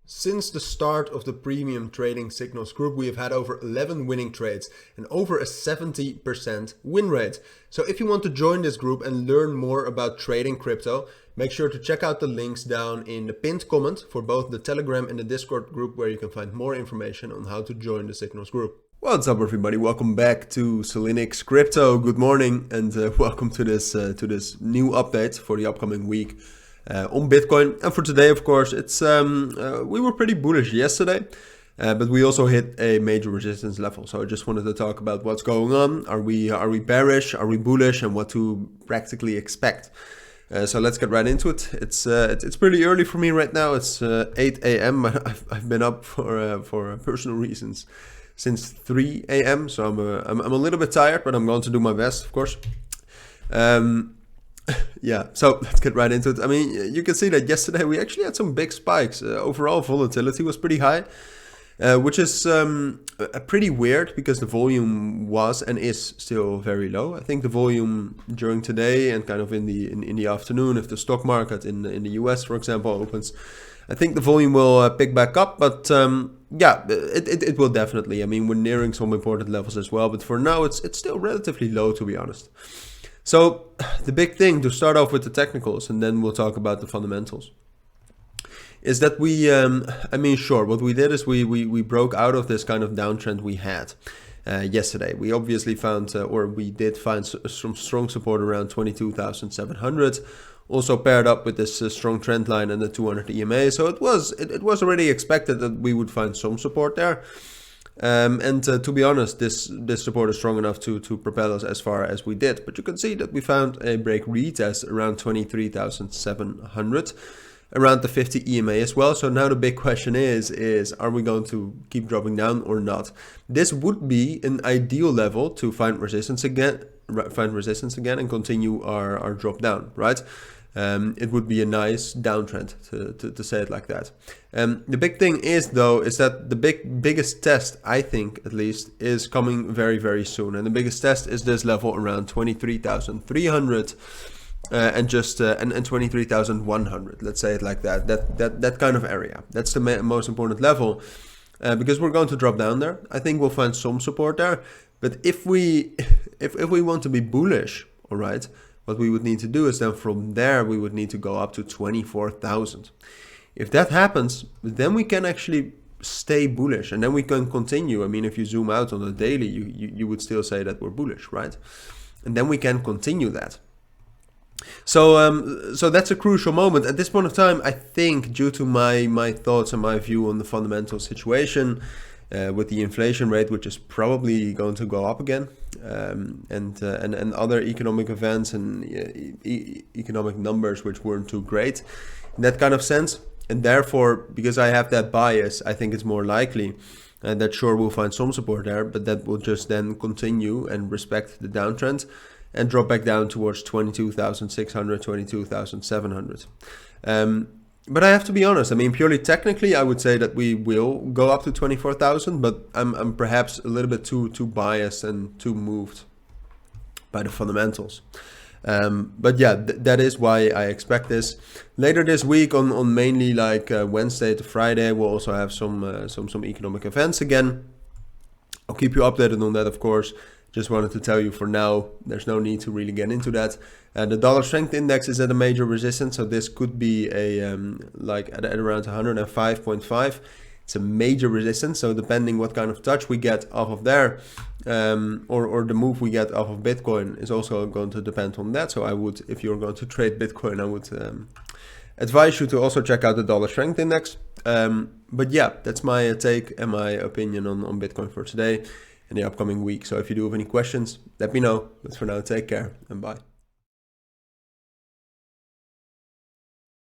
Since the start of the premium trading signals group, we have had over 11 winning trades and over a 70% win rate. So if you want to join this group and learn more about trading crypto, make sure to check out the links down in the pinned comment for both the Telegram and the Discord group, where you can find more information on how to join the signals group. What's up, everybody? Welcome back to Cilinix Crypto. Good morning, and welcome to this new update for the upcoming week on Bitcoin. And for today, of course, it's we were pretty bullish yesterday, but we also hit a major resistance level. So I just wanted to talk about what's going on. Are we bearish? Are we bullish? And what to practically expect. So let's get right into it. It's pretty early for me right now. It's 8 a.m. I've been up for personal reasons since 3 a.m. So I'm a little bit tired, but I'm going to do my best, of course. Yeah, so let's get right into it. I mean, you can see that yesterday we actually had some big spikes. Overall volatility was pretty high, which is pretty weird because the volume was and is still very low. I think the volume during today and kind of in the afternoon, if the stock market in the US, for example, opens, I think the volume will pick back up. But yeah, it will definitely. I mean, we're nearing some important levels as well, but for now it's still relatively low, to be honest. So the big thing, to start off with the technicals, and then we'll talk about the fundamentals, is that we, I mean, sure, what we did is we broke out of this kind of downtrend we had yesterday. We obviously found, or we did find some strong support around 22,700, also paired up with this strong trend line and the 200 EMA. So it was already expected that we would find some support there. And to be honest, this support is strong enough to propel us as far as we did. But you can see that we found a break retest around 23,700, around the 50 EMA as well. So now the big question is are we going to keep dropping down or not? This would be an ideal level to find resistance again and continue our drop down, right? It would be a nice downtrend, to say it like that. The big thing is, though, is that the biggest test, I think at least, is coming very, very soon. And the biggest test is this level around 23,300 and 23,100. Let's say it like that. That kind of area. That's the most important level because we're going to drop down there. I think we'll find some support there. But if we want to be bullish, all right, what we would need to do is then from there, we would need to go up to 24,000. If that happens, then we can actually stay bullish and then we can continue. I mean, if you zoom out on the daily, you would still say that we're bullish, right? And then we can continue that. So so that's a crucial moment. At this point of time, I think, due to my thoughts and my view on the fundamental situation, with the inflation rate, which is probably going to go up again, and other economic events and economic numbers which weren't too great in that kind of sense. And therefore, because I have that bias, I think it's more likely that sure we'll find some support there, but that will just then continue and respect the downtrend and drop back down towards 22,600, 22,700. But I have to be honest, I mean, purely technically, I would say that we will go up to 24,000, but I'm perhaps a little bit too biased and too moved by the fundamentals. But yeah, that is why I expect this. Later this week, on mainly like Wednesday to Friday, we'll also have some economic events again. I'll keep you updated on that, of course. Just wanted to tell you for now, there's no need to really get into that. The dollar strength index is at a major resistance, so this could be a like at around 105.5. It's a major resistance, so depending what kind of touch we get off of there, or the move we get off of Bitcoin is also going to depend on that. So I would, if you're going to trade Bitcoin, I would advise you to also check out the dollar strength index. But yeah, that's my take and my opinion on Bitcoin for today in the upcoming week. So if you do have any questions, let me know. But for now, take care and bye.